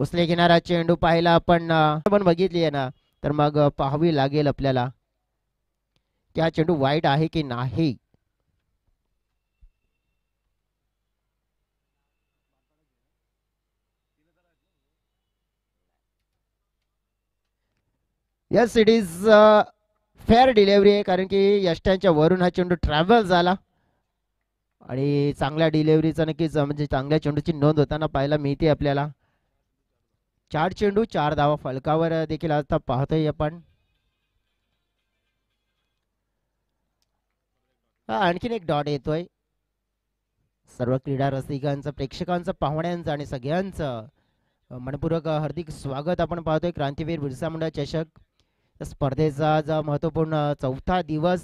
उचले घेणारा चेंडू पाहिला आपण बघितली आहे ना, तर मग पाहावी लागेल आपल्याला की हा चेंडू वाईट आहे की नाही. Yes, it is fair delivery आहे, कारण की यष्ट्यांच्या वरून हा चेंडू ट्रॅव्हल झाला आणि चांगल्या डिलिव्हरीचा नक्कीच म्हणजे चांगल्या चेंडूची नोंद होताना पाहायला मिळते आपल्याला. 4 चेंडू 4 धावा फलकावर देखील आता पाहतोय आपण. आणखीन एक डॉट येतोय. सर्व क्रीडा रसिकांचं, प्रेक्षकांचं, पाहुण्यांचं आणि सगळ्यांचं मनपूर्वक हार्दिक स्वागत आपण पाहतोय क्रांतीवीर बिरसा मुंडा चषक स्पर्धेचा जो महत्वपूर्ण चौथा दिवस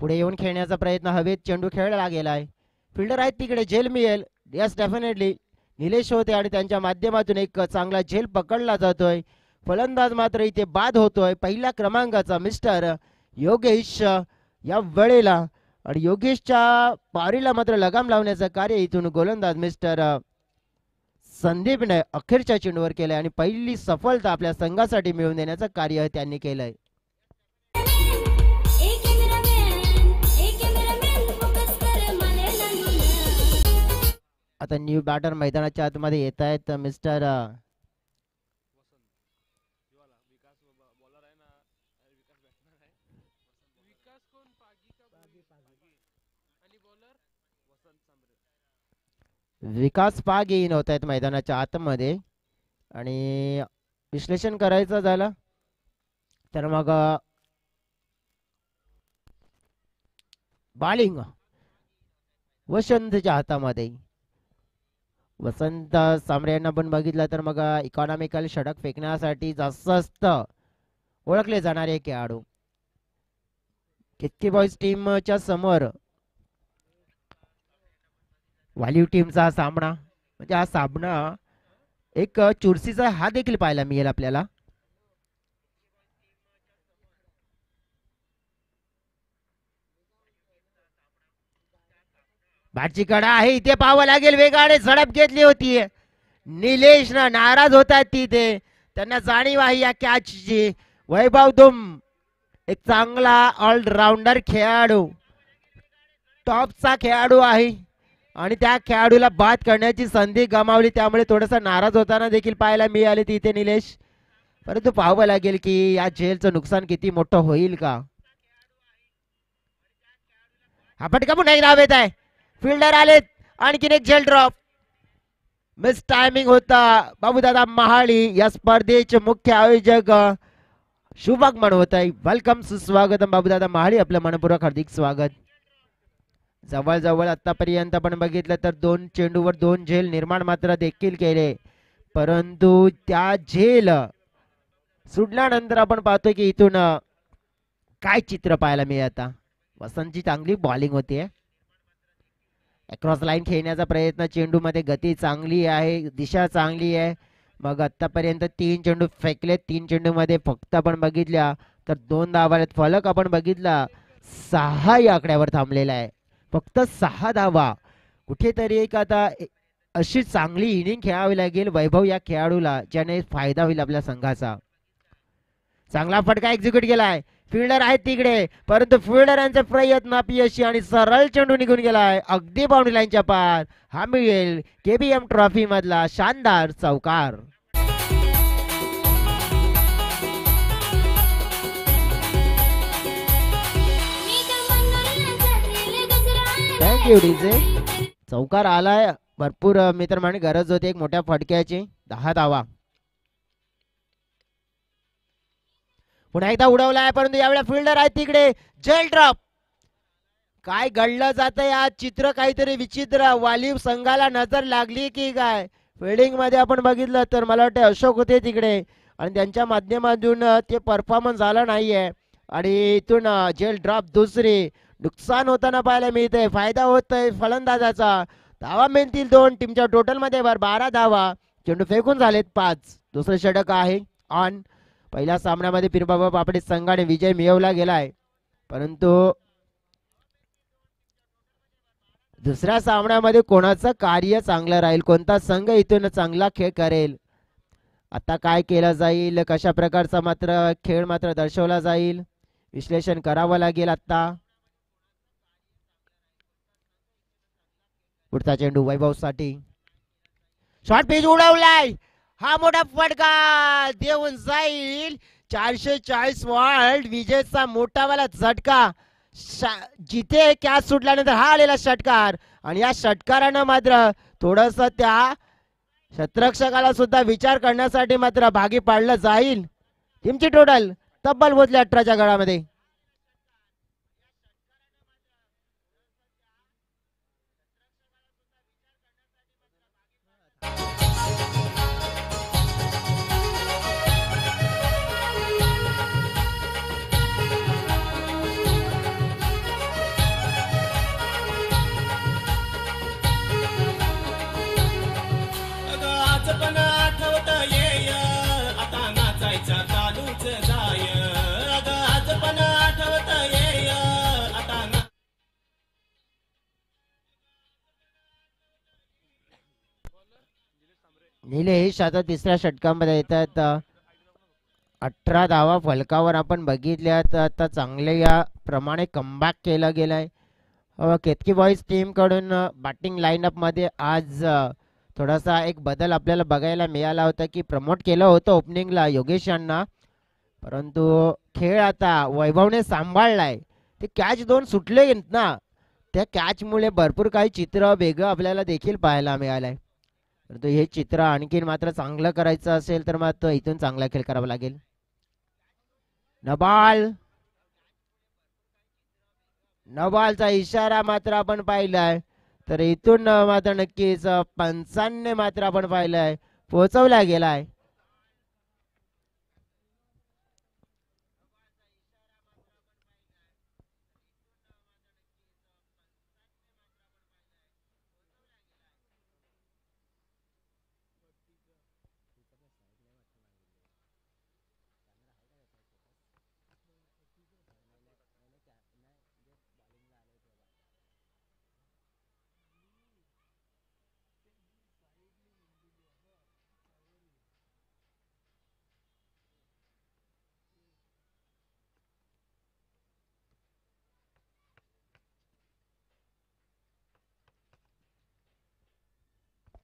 पुढे येऊन खेळण्याचा प्रयत्न. हवेत चेंडू खेळला गेलाय. फिल्डर आहेत तिकडे, झेल मिळेल. यस, डेफिनेटली निलेश होते आणि त्यांच्या माध्यमातून एक चांगला झेल पकडला जातोय. फलंदाज मात्र इथे बाद होतोय, पहिल्या क्रमांकाचा मिस्टर योगेश या वेळेला. आणि योगेशच्या पारीला मात्र लगाम लावण्याचं कार्य इथून गोलंदाज मिस्टर संदीपने अखेरच्या चेंडूवर केलंय आणि पहिली सफलता आपल्या संघासाठी मिळवून देण्याचं कार्य त्यांनी केलंय. आता न्यू बॅटर मैदानाच्या आतमध्ये येत आहेत मिस्टर विकास पाग येईन होत आहेत मैदानाच्या आतमध्ये. आणि विश्लेषण करायचं झालं तर मग बॉलिंग वसंतच्या हातामध्ये. वसंत सामरे यांना पण बघितलं तर मग इकॉनॉमिकल षटक फेकण्यासाठी जास्त ओळखले जाणारे खेळाडू. कितकी बॉईज टीमच्या समोर व्हॅल्यू टीमचा सामना, म्हणजे हा सामना एक चुरशीचा हा देखील पाहायला मिळेल आपल्याला. बॅटची कडा आहे इथे, पाहावं लागेल. वेगाने झडप घेतली होती. निलेश ना नाराज होतात तिथे, त्यांना जाणीव आहे या कॅचची. वैभव दुम एक चांगला ऑलराऊंडर खेळाडू, टॉपचा खेळाडू आहे आणि त्या खेळाडूला बाद करण्याची संधी गमावली, त्यामुळे थोडासा नाराज होताना देखील पाहायला मिळाले तिथे निलेश. परंतु पाहावं लागेल की या झेलचं नुकसान किती मोठं होईल का. हा फटका पुन्हा एक धाव येत आहे. फिल्डर आलेत, आणखीन एक झेल ड्रॉप. मिस टायमिंग होता. बाबूदादा महाळी या स्पर्धेचे मुख्य आयोजक शुभागमन होत आहे. वेलकम, सुस्वागतम बाबूदादा महाळी, आपलं मनपूर्वक हार्दिक स्वागत. जवळजवळ आतापर्यंत आपण बघितलं तर 2 चेंडूवर 2 झेल निर्माण मात्र देखील केले, परंतु त्या झेल सुटल्यानंतर आपण पाहतोय की इथून काय चित्र पाहायला मिळेल. आता वसंतची चांगली बॉलिंग होती. अक्रॉस लाईन खेळण्याचा प्रयत्न, चेंडू मध्ये गती चांगली आहे, दिशा चांगली आहे. मग आतापर्यंत 3 चेंडू फेकले, 3 चेंडू मध्ये फक्त आपण बघितल्या तर 2 धावा आहेत. फलक आपण बघितला 6 या आकड्यावर थांबलेला आहे, फक्त 6 धावा. कुठेतरी एक आता अशी चांगली इनिंग खेळावी लागेल वैभव या खेळाडूला, ज्याने फायदा होईल आपल्या संघाचा. चांगला फटका एक्झिक्यूट केलाय. फिल्डर आहेत तिकडे, परंतु फिल्डरांचे प्रयत्न अपयशी आणि सरळ चेंडू निघून गेलाय अगदी बाउंड्री लाईनच्या पार. हा मिळेल केबीएम ट्रॉफी मधला शानदार चौकार. Thank you DJ. चौकार आलाय, भरपूर मित्रमंडळी गरज होती एक मोठ्या फटक्याची. 10 धावा पुन्हा एकदा उडवलाय, परंतु यावेळेला फिल्डर आहे तिकडे. जेल ड्रॉप. काय घडलं जातं या चित्र काहीतरी विचित्र. वालीव संघाला नजर लागली की काय. फिल्डिंग मध्ये आपण बघितलं तर मला वाटतं अशोक होते तिकडे आणि त्यांच्या माध्यमातून ते परफॉर्मन्स झालं नाहीये आणि इथून जेल ड्रॉप दुसरी. नुकसान होताना पाहायला मिळतंय, फायदा होतोय फलंदाजाचा. धावा मिळतील 2, टीमच्या टोटल मध्ये 12 धावा. चेंडू फेकून झालेत 5. दुसरं षटक आहे ऑन. पहिल्या सामन्यामध्ये पिरबाबा पापडी संघाने विजय मिळवला गेलाय, परंतु दुसऱ्या सामन्यामध्ये कोणाचं कार्य चांगलं राहील, कोणता संघ इथून चांगला खेळ करेल, आता काय केलं जाईल, कशा प्रकारचा मात्र खेळ मात्र दर्शवला जाईल, विश्लेषण करावं लागेल. आता पुढचा चेंडू वैभव साठी, शॉर्ट पिच उडवलाय, हा मोठा फटका देऊन जाईल. 440 वॉल्ट विजेचा मोठावाला झटका, जिथे कॅच सुटल्यानंतर हा आलेला षटकार, आणि या षटकारानं मात्र थोडस त्या क्षेत्ररक्षकाला सुद्धा विचार करण्यासाठी मात्र भागी पाडलं जाईल. टीमची टोटल तब्बल पोहोचली 18च्या गळामध्ये. निलेश आता तिसऱ्या षटकामध्ये येतात. 18 धावा फलकावर आपण बघितल्यात. आता चांगले या प्रमाणे कमबॅक केला गेलाय. केतकी बॉईज टीम कडून बॅटिंग लाईनअप मध्ये आज थोडासा एक बदल आपल्याला बघायला मिळाला होता की प्रमोट केलं होतं ओपनिंगला योगेश यांना, परंतु खेळ आता वैभवने सांभाळलाय. ते कॅच दोन सुटले ना, त्या कॅच मुळे भरपूर काही चित्र वेगळं आपल्याला देखील पाहायला मिळालंय. परंतु हे चित्र आणखीन मात्र चांगलं करायचं असेल तर मात्र इथून चांगला खेळ करावा लागेल. नबालचा इशारा मात्र आपण पाहिलाय, तर इथून मात्र नक्कीच पंचांनी मात्र आपण पाहिलंय पोहोचवला गेलाय.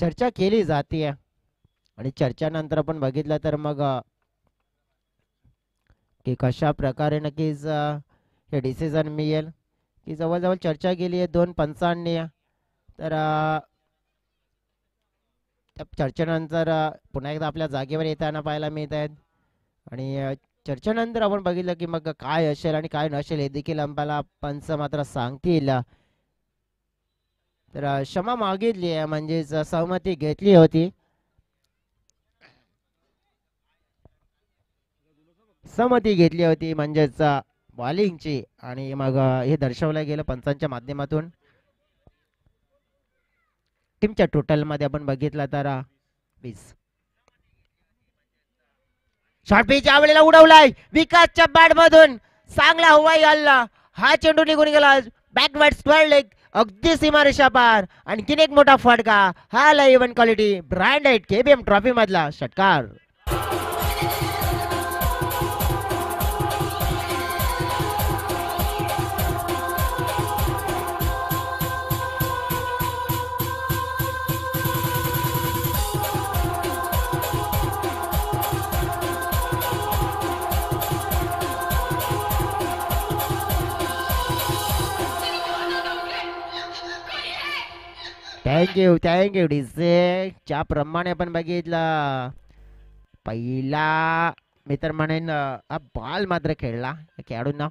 चर्चा केली जाते आणि चर्चानंतर आपण बघितलं तर मग की कशा प्रकारे नक्कीच हे डिसिजन मिळेल, की जवळजवळ चर्चा केली आहे दोन पंचांनी. तर त्या चर्चेनंतर पुन्हा एकदा आपल्या जागेवर येताना पाहायला मिळत आहेत. आणि चर्चेनंतर आपण बघितलं की मग काय असेल आणि काय नसेल हे देखील आम्हाला पंच मात्र सांगतील. तर क्षमा मागितली आहे, म्हणजेच सहमती घेतली होती, सहमती घेतली होती म्हणजेच बॉलिंगची. आणि मग हे दर्शवलं गेलं पंचांच्या माध्यमातून. टीमच्या टोटल मध्ये आपण बघितलं तर 20. शॉर्ट पिच यावेळेला उडवलाय विकासच्या बॅट मधून, चांगला हवाई हल्ला, हा चेंडू निघून गेला बॅकवर्ड स्क्वेअर लेग, अगदी सीमारेषा पार. आणखीन एक मोठा फटका, हा even quality branded KBM trophy मधला षटकार. Thank you DJ. ज्याप्रमाणे आपण बघितलं पहिला मी तर म्हणेन बॉल मात्र खेळला खेळाडूंना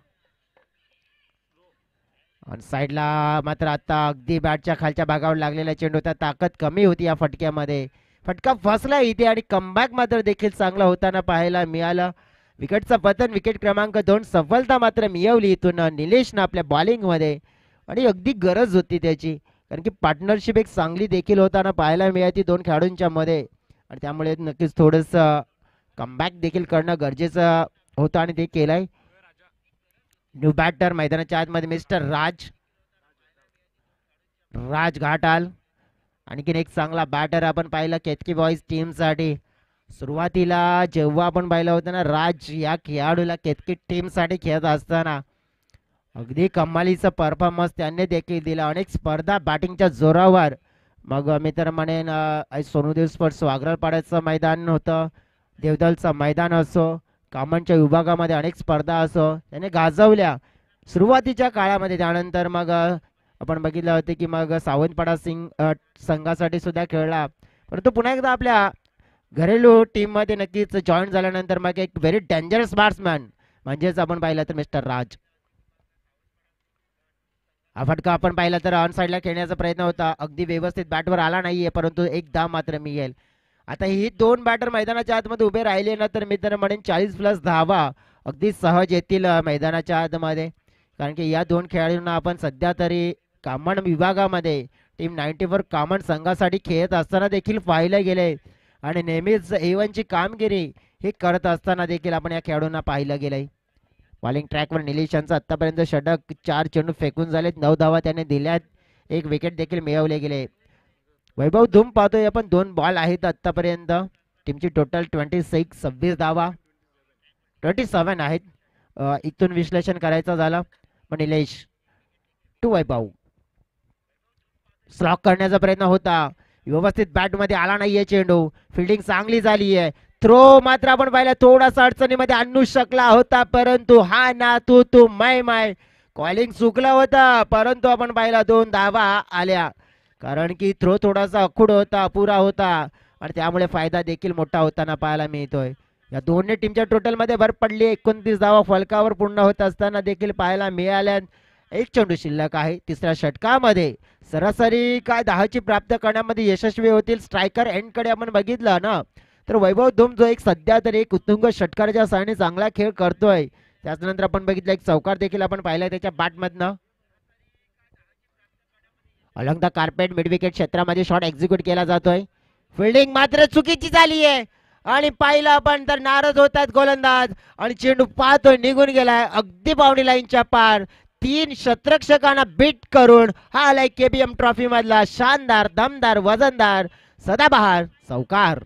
साईडला, मात्र आता अगदी बॅटच्या खालच्या भागावर लागलेला चेंडू, त्या ताकद कमी होती या फटक्यामध्ये. फटका फसला इथे आणि कमबॅक मात्र देखील चांगला होताना पाहायला मिळालं. विकेटचं पतन, विकेट क्रमांक 2, सफलता मात्र मिळवली इथून निलेशनं आपल्या बॉलिंग मध्ये, आणि अगदी गरज होती त्याची, कारण की पार्टनरशिप एक चांगली देखील होताना पाहायला मिळाली दोन खेळाडूंच्या मध्ये. आणि त्यामुळे नक्कीच थोडस कमबॅक देखील करणं गरजेचं होतं आणि ते केलंय. न्यू बॅटर मैदानाच्या आतमध्ये मिस्टर राज. राज घाटाल आणखीन एक चांगला बॅटर आपण पाहिला केतकी बॉईज टीमसाठी. सुरुवातीला जेव्हा आपण पाहिलं होतं ना राज या खेळाडूला केतकी टीमसाठी खेळत असताना अगदी कमालीचा परफॉर्मन्स त्यांनी देखील दिला. अनेक स्पर्धा बॅटिंगच्या जोरावर. मग मी तर म्हणेन सोनूदेव स्पोर्ट्स वागरपाड्याचं मैदान होतं, देवदलचं मैदान असो, कामांच्या विभागामध्ये अनेक स्पर्धा असो त्याने गाजवल्या सुरुवातीच्या काळामध्ये. त्यानंतर मग आपण बघितलं होतं की मग सावंतपाडा संघासाठी सुद्धा खेळला. परंतु पुन्हा एकदा आपल्या घरेलू टीममध्ये नक्कीच जॉईन झाल्यानंतर मग एक व्हेरी डेंजरस बॅट्समॅन म्हणजेच आपण पाहिलं तर मिस्टर राज. हा फटका आपण पाहिला तर ऑन साईडला खेळण्याचा प्रयत्न होता, अगदी व्यवस्थित बॅटवर आला नाहीये परंतु एक धाव मात्र मिळेल. आता ही दोन बॅटर मैदानाच्या आतमध्ये उभे राहिले ना तर मी तर म्हणेन 40+ धावा अगदी सहज येतील मैदानाच्या आतमध्ये. कारण की या दोन खेळाडूंना आपण सध्या तरी कामण विभागामध्ये टीम 94 कामण संघासाठी खेळत असताना देखील पाहिले गेले आणि नेहमीच A1ची कामगिरी हे करत असताना देखील आपण या खेळाडूंना पाहिलं गेलंय. बॉलिंग ट्रॅकवर निलेश यांचा आतापर्यंत षटक, 4 चेंडू फेकून झालेत, 9 धावा त्याने दिल्यात, 1 विकेट देखील मिळवले गेले. वैभव धूम पाहतोय आपण 2 बॉल आहेत आतापर्यंत. टीमची टोटल 26 धावा 27 आहेत. इथून विश्लेषण करायचं झालं पण निलेश टू वैभव स्लॉक करण्याचा प्रयत्न होता, व्यवस्थित बॅट मध्ये आला नाहीये चेंडू, फिल्डिंग चांगली झाली आहे. थ्रो मात्र आपण पाहिला थोडासा अडचणीमध्ये आणू शकला होता परंतु हा ना तू माय कॉलिंग चुकला होता परंतु आपण पाहिला 2 धावा आल्या. कारण की थ्रो थोडासा अखूड होता, अपुरा होता आणि त्यामुळे फायदा देखील मोठा होताना पाहायला मिळतोय. या दोन्ही टीमच्या टोटल मध्ये भर पडली. 29 धावा फलकावर पूर्ण होत असताना देखील पाहायला मिळाल्या. 1 चेंडू शिल्लक आहे. तिसऱ्या षटकामध्ये सरासरी काय 10ची प्राप्त करण्यामध्ये यशस्वी होतील. स्ट्रायकर एंड कडे आपण बघितलं ना तर वैभव धूम जो एक सध्या तरी एक उत्तुंग षटकाराच्या साहाय्याने चांगला खेळ करतोय. त्याचनंतर आपण बघितलं एक चौकार देखील आपण पाहिला त्याच्या बॅटमधनं. Along the carpet mid wicket क्षेत्रामध्ये शॉट एक्झिक्यूट केला जातोय. फिल्डिंग मात्र चुकीची झाली आहे आणि पाहिलं आपण तर नाराज होतात गोलंदाज आणि चेंडू पाहतोय निघून गेलाय अगदी बाउंड्री लाईनच्या पार. 3 शतरक्षकांना बीट करून हा आलाय KBM ट्रॉफी मधला शानदार, दमदार, वजनदार सदाबहार चौकार.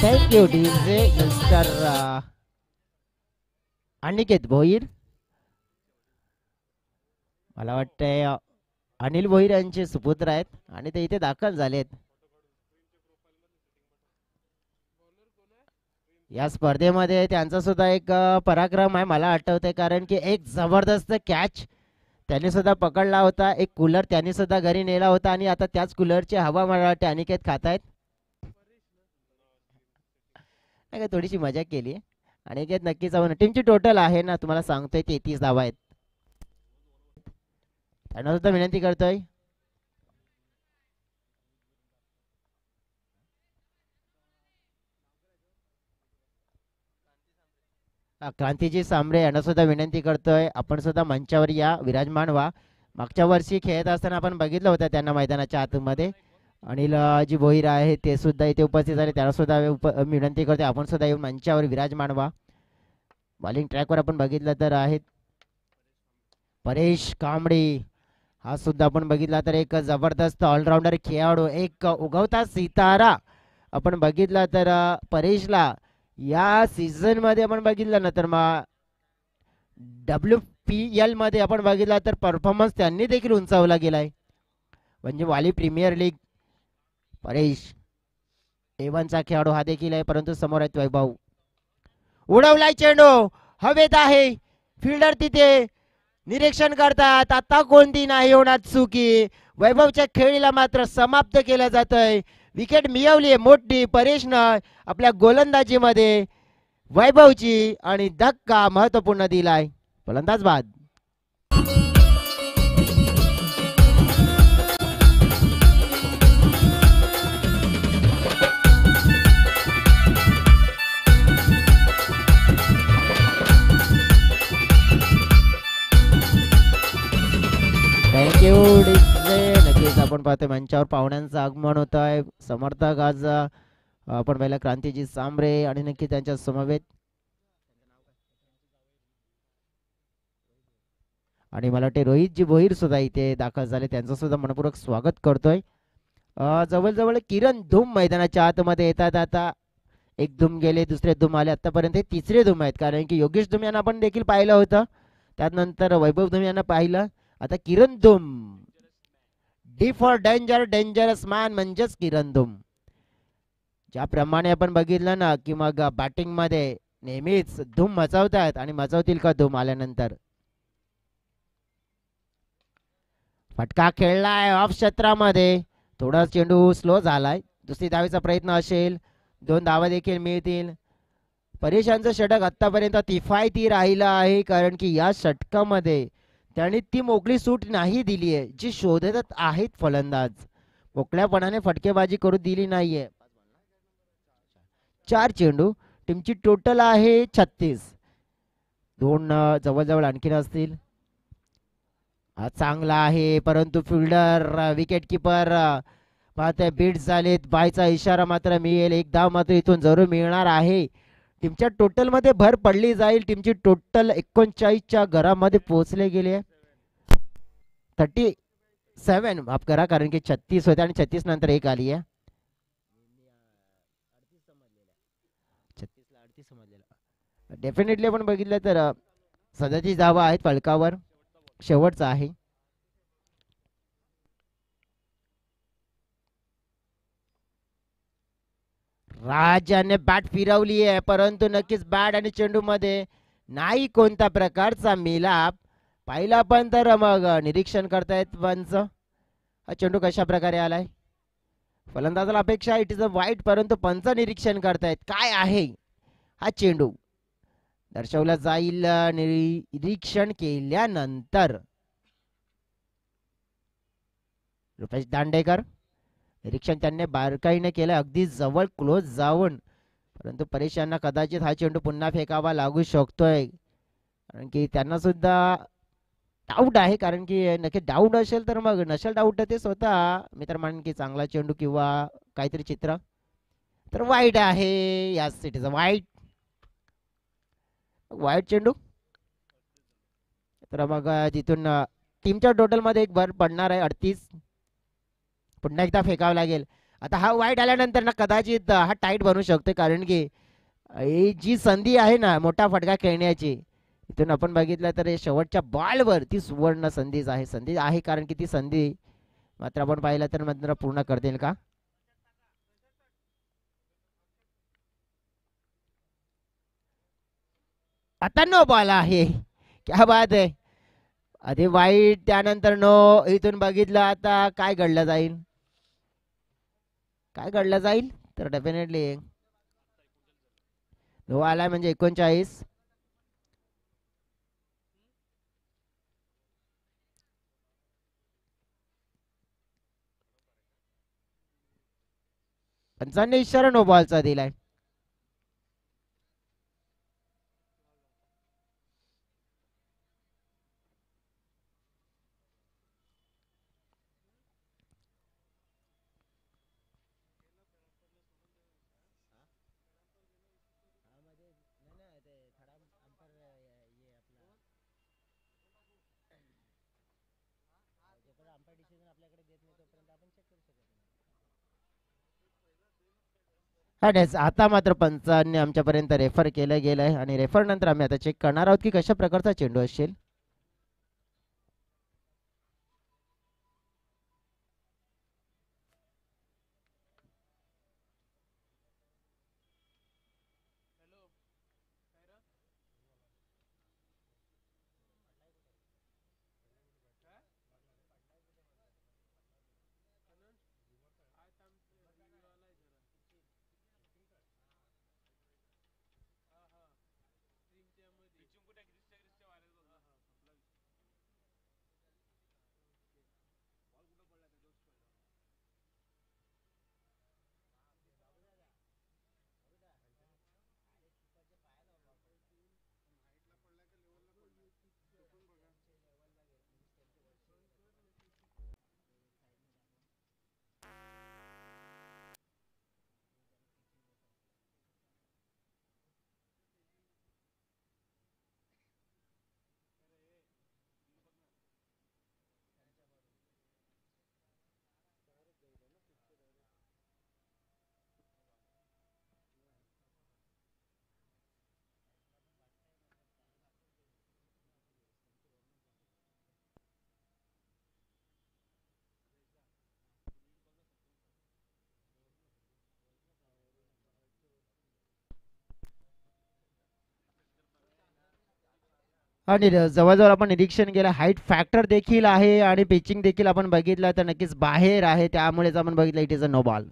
Thank you DJ mister Aniket Bhoir. मला वाटतंय अनिल भोईर यांचे सुपुत्र आहेत आणि ते इथे दाखल झालेत. या स्पर्धेमध्ये त्यांचा सुद्धा एक पराक्रम आहे मला आठवतंय. कारण की एक जबरदस्त कॅच त्यांनी सुद्धा पकडला होता, एक कूलर त्यांनी सुद्धा घरी नेला होता आणि आता त्याच कूलरची हवा मला वाटते अनिकेत खातायत. नाही का थोडीशी मजा केली आणि नक्कीच टीमची टोटल आहे ना तुम्हाला सांगतोय 33 धावा आहेत. त्यांना सुद्धा विनंती करतोय क्रांतीजी सांबरे यांना सुद्धा विनंती करतोय आपण सुद्धा मंचावर या, विराजमान व्हा. मागच्या वर्षी खेळत असताना आपण बघितलं होतं त्यांना मैदानाच्या आतमध्ये. अनिल जी भोईर आहे ते सुद्धा इथे उपस्थित झाले, त्यांना सुद्धा विनंती करते आपण सुद्धा येऊन मंचावर विराजमान व्हा. बॉलिंग ट्रॅकवर आपण बघितलं तर आहेत परेश कांबळे, हा सुद्धा आपण बघितला तर एक जबरदस्त ऑलराऊंडर खेळाडू, एक उगवता सितारा आपण बघितला तर परेशला या सीझन मध्ये आपण बघितलं ना तर मग WPL मध्ये आपण बघितला तर परफॉर्मन्स त्यांनी देखील उंचावला गेलाय. म्हणजे वाली प्रीमियर लीग परेश A1चा खेळाडू हा देखील आहे. परंतु समोर आहेत वैभव, उडवलाय चेंडू हवेत आहे, फिल्डर तिथे निरीक्षण करतात, आता कोणती नाही होणार चुकी. वैभवच्या खेळीला मात्र समाप्त केलं जातंय. विकेट मिळवली मोठी परेशनं आपल्या गोलंदाजीमध्ये वैभवची आणि धक्का महत्वपूर्ण दिलाय. फलंदाज बाद. आपण पाहतोय मंचावर पाहुण्यांचं आगमन होत आहे. समर्थक आज आपण पाहिलं क्रांतीजी सांबरे आणि नक्की त्यांच्या समवेत आणि मला वाटते रोहितजी भोईर सुद्धा इथे दाखल झाले, त्यांचं सुद्धा मनपूर्वक स्वागत करतोय. जवळजवळ किरण धूम मैदानाच्या आतमध्ये येतात. आता एक धूम गेले, दुसरे धूम आले, आतापर्यंत हे तिसरे धूम आहेत, कारण की योगेश धूम यांना आपण देखील पाहिलं होतं, त्यानंतर वैभव धूम यांना पाहिलं, आता किरण धूम. D for danger, dangerous man म्हणजेच किरण धूम. ज्याप्रमाणे आपण बघितलं ना की मग बॅटिंग मध्ये नेहमीच धूम मचावतात आणि मचावतील का धूम आल्यानंतर. फटका खेळलाय ऑफ क्षेत्रामध्ये, थोडा चेंडू स्लो झालाय. दुसरी धावेचा प्रयत्न असेल, 2 धावा देखील मिळतील. परेशांचं षटक आतापर्यंत किफायती राहिलं आहे, कारण की या षटकामध्ये त्यांनी ती मोकळी सूट नाही दिली आहे जी शोधत आहेत फलंदाज. मोकळ्यापणाने फटकेबाजी करू दिली नाहीये. 4 चेंडू, टीमची टोटल आहे 36. 2 जवळजवळ आणखीन असतील. हा चांगला आहे, परंतु फिल्डर विकेट किपर पाहते बीट्स झालेत. बायचा इशारा मात्र मिळेल, एक धाव मात्र इथून जरूर मिळणार आहे. टीमच्या टोटल मध्ये भर पडली जाईल. टीमची टोटल 39च्या घरामध्ये पोहोचले गेले. 37 माफ करा, कारण की 36 होते आणि 36 नंतर एक आली आहे. 36ला 38 समजलेला. डेफिनेटली आपण बघितलं तर 37 धावा आहेत फलकावर, शेवटचा आहे. राजाने बॅट फिरवली आहे, परंतु नक्कीच बॅट आणि चेंडू मध्ये नाही कोणत्या प्रकारचा मिलाप पाहिला. पण तर मग निरीक्षण करतायत पंच, हा चेंडू कशा प्रकारे आलाय. फलंदाजाला अपेक्षा इट इज अ वाईट, परंतु पंच निरीक्षण करतायत काय आहे हा चेंडू. दर्शवला जाईल निरीक्षण केल्यानंतर. रुपेश दांडेकर निरीक्षण त्यांनी बारकाईने केलं, अगदी जवळ क्लोज जाऊन, परंतु परेशांना कदाचित हा चेंडू पुन्हा फेकावा लागू शकतोय, कारण की त्यांना सुद्धा डाऊट आहे. कारण की नक्की डाऊट असेल तर मग नसेल डाऊट ते स्वतः मी तर म्हणेन की चांगला चेंडू किंवा काहीतरी चित्र तर वाईट आहे. यास इट इज अ वाईट, वाईट चेंडू. तर मग जिथून टीमच्या टोटल मध्ये एक भर पडणार आहे 38. पुन्हा एकदा फेकावं लागेल. आता हा वाईट आल्यानंतर ना कदाचित हा टाईट बनू शकतो, कारण की ही जी संधी आहे ना मोठा फटका खेळण्याची, इथून आपण बघितलं तर शेवटच्या बॉलवर ती सुवर्ण संधीच आहे. संधी आहे, कारण की ती संधी मात्र आपण पाहिलं तर मात्र पूर्ण करतील का. आता नो बॉल आहे, क्या बात आहे. आधी वाईट, त्यानंतर नो. इथून बघितलं आता काय घडलं जाईल, काय घडलं जाईल. तर डेफिनेटली नो आलाय म्हणजे 39. पंचांनी इशारा नो बॉलचा दिलाय. आता मात्र पंचांनी आमच्यापर्यंत रेफर केलं गेलंय आणि रेफर नंतर आम्ही आता चेक करणार आहोत की कशा प्रकारचा चेंडू असेल. आणि जवळजवळ आपण निरीक्षण केलं, हाईट फॅक्टर देखील आहे आणि पिचिंग देखील आपण बघितलं तर नक्कीच बाहेर आहे, त्यामुळेच आपण बघितलं it is a no ball.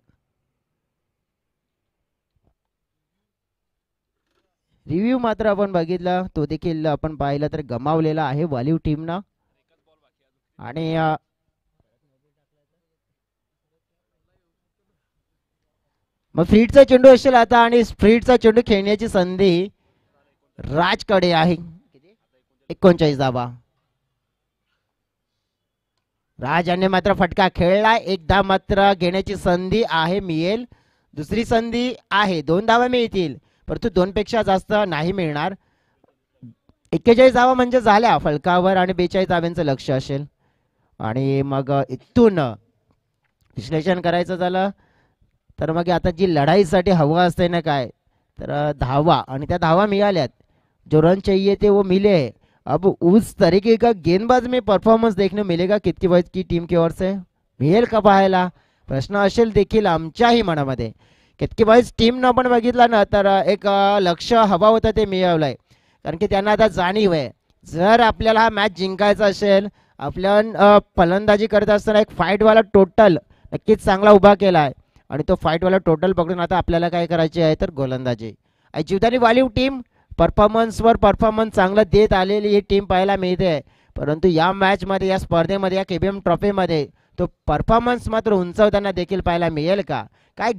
Review मात्र आपण बघितला तो देखील आपण पाहिलं तर गमावलेला आहे वॉल्यू टीमनं. आणि मग फ्रीडचा चेंडू असेल आता आणि फ्रीडचा चेंडू खेळण्याची संधी राजकडे आहे. 39 धावा. राज याने मात्र फटका खेळला, एकदा मात्र घेण्याची संधी आहे, मिळेल. दुसरी संधी आहे, 2 धावा मिळतील परंतु 2 पेक्षा जास्त नाही मिळणार. 41 धावा म्हणजे झाल्या फलकावर आणि 42 धाव्यांचं लक्ष असेल. आणि मग इथून विश्लेषण करायचं झालं तर मग आता जी लढाईसाठी हवा असते ना काय तर धावा, आणि त्या धावा मिळाल्यात. जो रन चाहिए थे वो मिले. अब उस तरीके का गेंदबाज में परफॉर्मन्स देखने मिलेगा कितकी वाईज की टीम की ओर से, मिळेल का पाहायला प्रश्न असेल देखील आमच्याही मनामध्ये. कितकी वाईज टीमनं आपण बघितलं ना तर एक लक्ष हवा होतं ते मिळवलंय, कारण की त्यांना आता जाणीव आहे जर आपल्याला हा मॅच जिंकायचा असेल, आपल्या फलंदाजी करत असताना एक फाईटवाला टोटल नक्कीच चांगला उभा केला आहे आणि तो फाईटवाला टोटल पकडून आता आपल्याला काय करायचे आहे तर गोलंदाजी. जीवदानी वालीव टीम परफॉर्मन्सवर परफॉर्मन्स चांगलं देत आलेली ही टीम पाहायला मिळते, परंतु या मॅचमध्ये या स्पर्धेमध्ये या केबीएम ट्रॉफीमध्ये तो परफॉर्मन्स मात्र उंचावताना देखील पाहायला मिळेल का काय.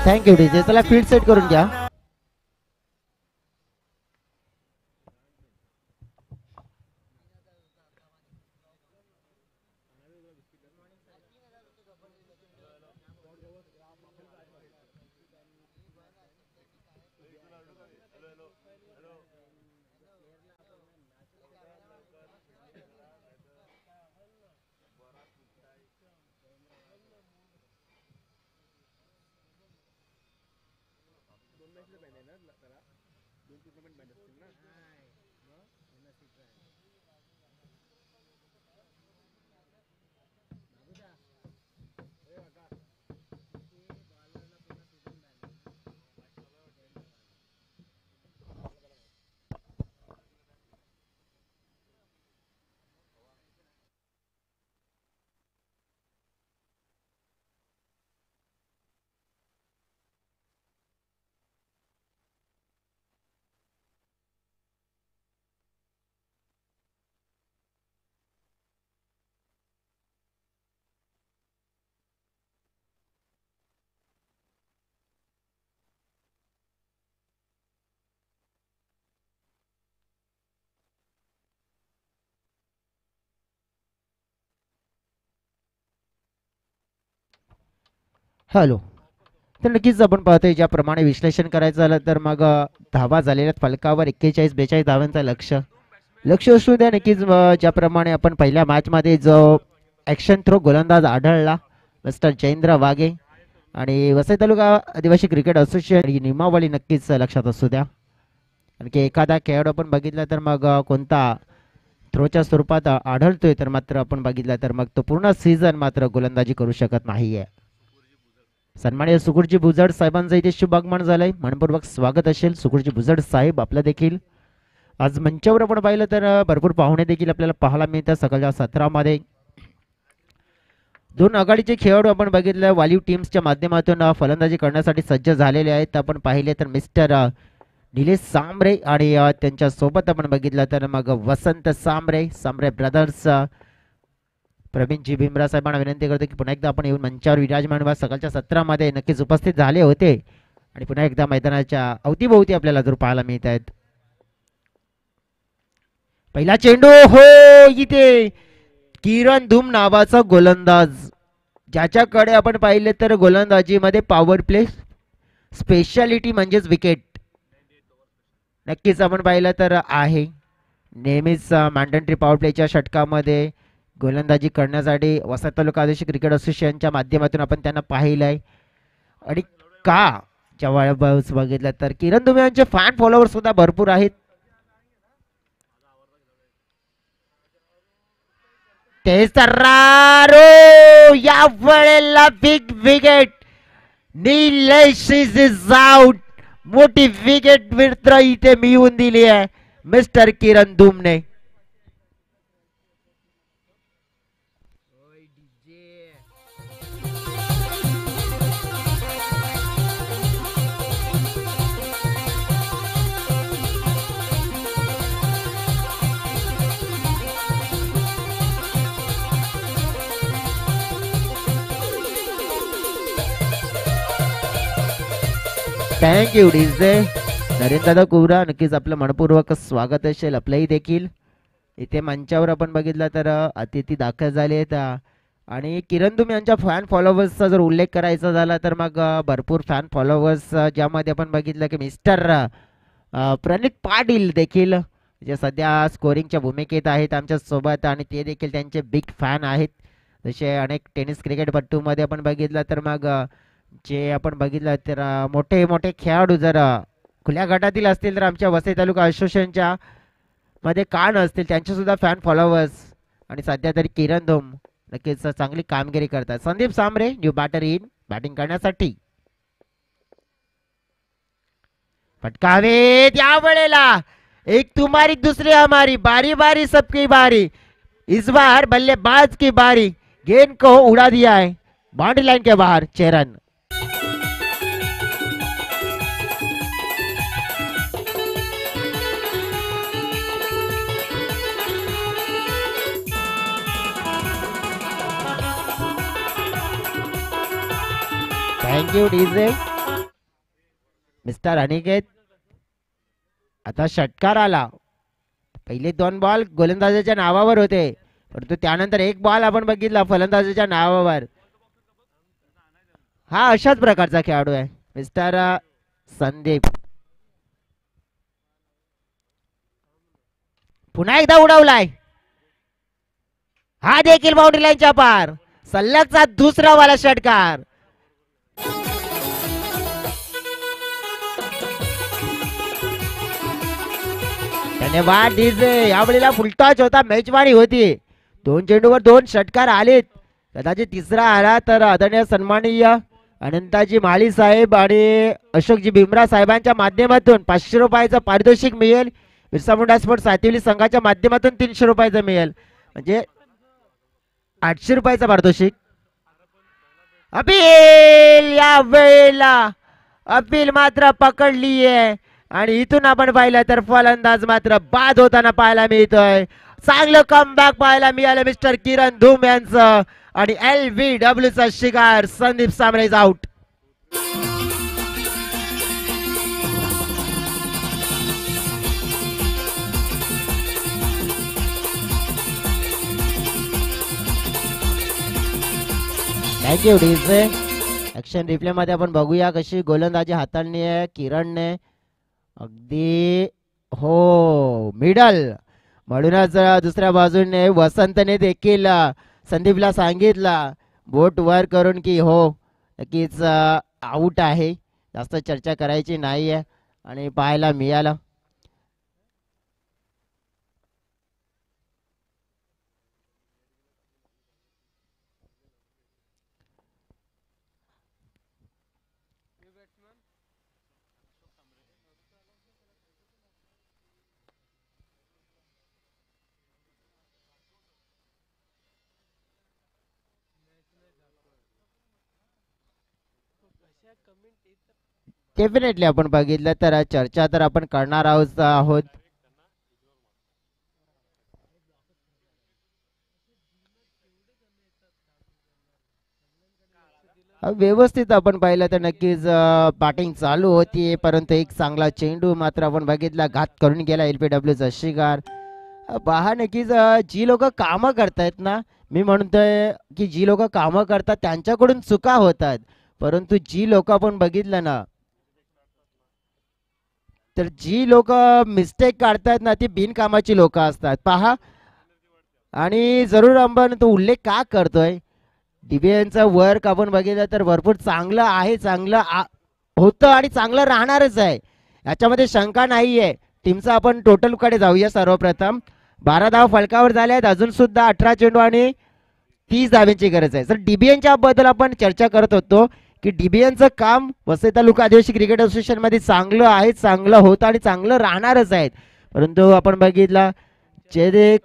Thank you DJ. चला फील्ड सेट करून घ्या. हॅलो. तर नक्कीच आपण पाहतोय ज्याप्रमाणे विश्लेषण करायचं झालं तर मग धावा झालेल्या फलकावर 41-42 धावांचा लक्ष असू द्या. नक्कीच ज्याप्रमाणे आपण पहिल्या मॅचमध्ये जो ॲक्शन थ्रो गोलंदाज आढळला मिस्टर जयेंद्र वाघे आणि वसई तालुका आदिवासी क्रिकेट असोसिएशन ही नियमावली नक्कीच लक्षात असू द्या. आणखी एखादा खेळाडू आपण बघितला तर मग कोणता थ्रोच्या स्वरूपात आढळतोय तर मात्र आपण बघितला तर मग तो पूर्ण सीझन मात्र गोलंदाजी करू शकत नाहीये. सन्माननीय सुकुरजी भुजड साहेबांचं इथे शुभ आगमन झालंय, मनपूर्वक स्वागत असेल सुकुरजी भुजड साहेब आपलं देखील. आज मंचावर आपण पाहिलं तर भरपूर पाहुणे देखील आपल्याला पाहायला मिळतात. सकाळच्या सत्रामध्ये 2 आघाडीचे खेळाडू आपण बघितलं वालीव टीम्सच्या माध्यमातून फलंदाजी करण्यासाठी सज्ज झालेले आहेत. आपण पाहिले तर मिस्टर निलेश सांबरे आणि त्यांच्या सोबत आपण बघितलं तर मग वसंत सांबरे ब्रदर्स प्रवीणजी भीमराव साहेबांना विनंती करतो की पुन्हा एकदा आपण येऊन मंचावर विराजमान व्हा. सकाळच्या सत्रामध्ये नक्कीच उपस्थित झाले होते आणि पुन्हा एकदा मैदानाच्या अवतीभोवती आपल्याला जरूर पाहायला मिळत आहेत. पहिला चेंडू हो, इथे किरण धूम नावाचा गोलंदाज, ज्याच्याकडे आपण पाहिले तर गोलंदाजीमध्ये पॉवर प्ले स्पेशालिटी म्हणजेच विकेट नक्कीच आपण पाहिलं तर आहे. नेहमीच मॅन्डेटरी पॉवर प्लेच्या षटकामध्ये गोलंदाजी करण्यासाठी वसई तालुका आदिवासी क्रिकेट असोसिएशनच्या माध्यमातून आपण त्यांना पाहिलंय. आणि का जेव्हा बघितलं तर किरण धुमे यांचे फॅन फॉलोअर सुद्धा भरपूर आहेत. ते सर्रारो या वेळेला big wicket, Nilesh is out. मोठी विकेट मित्र इथे मिळवून दिली आहे मिस्टर किरण धुमने. थँक्यू डीजे नरेंद्र दादा कुबरा, नक्कीच आपलं मनपूर्वक स्वागत असेल आपलंही देखील. इथे मंचावर आपण बघितलं तर अतिथी दाखल झाले आहेत आणि किरण धुमे यांच्या फॅन फॉलोअर्सचा जर उल्लेख करायचा झाला तर मग भरपूर फॅन फॉलोअर्स, ज्यामध्ये आपण बघितलं की मिस्टर प्रणित पाटील देखील जे सध्या स्कोरिंगच्या भूमिकेत आहेत आमच्या सोबत आणि ते देखील त्यांचे बिग फॅन आहेत. जसे अनेक टेनिस क्रिकेटपटूमध्ये आपण बघितलं तर मग जे आपण बघितलं तर मोठे मोठे खेळाडू जर खुल्या गटातील असतील तर आमच्या वसई तालुका असोसिएशनच्या मध्ये का नसतील, त्यांचे सुद्धा फॅन फॉलोअर्स. आणि सध्या तरी किरण धूम नक्कीच चांगली कामगिरी करतात. Sandeep Sambare new batter in batting करण्यासाठी. फटकावे त्या वेळेला एक तुम्हारी दूसरी हमारी, बारी बारी सबकी बारी. इस बार बल्लेबाज की बारी, गेंद को उड़ा दिया है बाउंड्री लाइन के बाहर. Cheran thank you DJ mister Aniket. आता षटकार आला. पहिले 2 बॉल गोलंदाजाच्या नावावर होते, परंतु त्यानंतर एक बॉल आपण बघितला फलंदाजाच्या नावावर. हा अशाच प्रकारचा खेळाडू आहे मिस्टर संदीप. पुन्हा एकदा उडवलाय, हा देखील बाउंड्री लाईनच्या पार. सलगचा दुसरा वाला षटकार. धन्यवाद डीजे. यावेळेला फुलटॉच होता, मेजवानी होती. 2 चेंडूवर 2 षटकार आलेत. कदाचित तिसरा आला तर आदरणीय सन्माननीय अनंताजी माळी साहेब आणि अशोकजी भीमराव साहेबांच्या माध्यमातून 500 रुपयाचं पारितोषिक मिळेल. बिरसा मुंडा स्पोर्ट्स सातिवली संघाच्या माध्यमातून 300 रुपयाचं मिळेल, म्हणजे 800 रुपयाचं पारितोषिक. अपील या वेळेला अपील मात्र पकडली आहे आणि इथून आपण पाहिलं तर फलंदाज मात्र बाद होताना पाहायला मिळतोय. चांगलं कमबॅक पाहायला मिळालं मिस्टर किरण धूम यांचं आणि LBW चा शिकार Sandeep Sambare is out. Thank you DJ. Action replay मध्ये आपण बघूया कशी गोलंदाजी हाताळली आहे किरणने. अगदी हो मिडल म्हणूनच दुसऱ्या बाजूने वसंतने देखील संदीपला सांगितला बोट वर करून की हो नक्कीच आउट आहे, जास्त चर्चा करायची नाही आहे आणि पाहायला मिळालं. डेफिनेटली आपण बघितलं तर चर्चा तर आपण करणार आहोत. व्यवस्थित आपण पाहिलं तर नक्कीच बॅटिंग चालू होती, परंतु एक चांगला चेंडू मात्र आपण बघितला घात करून गेला LPWचा शिकार. पहा नक्कीच जी लोक कामं करतायत ना, मी म्हणतोय की जी लोक कामं करतात त्यांच्याकडून चुका होतात, परंतु जी लोक आपण बघितलं ना, तर जी लोक मिस्टेक काढतात ना ती बिनकामाची लोक असतात पहा. आणि जरूर आपण तो उल्लेख का करतोय, डीबीएनचा वर्क आपण बघितलं तर भरपूर चांगलं आहे, होतं आणि चांगलं राहणारच आहे, याच्यामध्ये शंका नाहीये. टीमचा आपण टोटल कडे जाऊया. सर्वप्रथम 12 धाव फलकावर झाल्या आहेत, अजून सुद्धा 18 चेंडू आणि 30 धाव्यांची गरज आहे. सर डीबीएनच्या बद्दल आपण चर्चा करत होतो की डीबीएनचं काम वसई तालुका आदिवासी क्रिकेट असोसिएशन मध्ये चांगलं आहे, चांगलं होतं आणि चांगलं राहणारच आहे. परंतु आपण बघितलं जे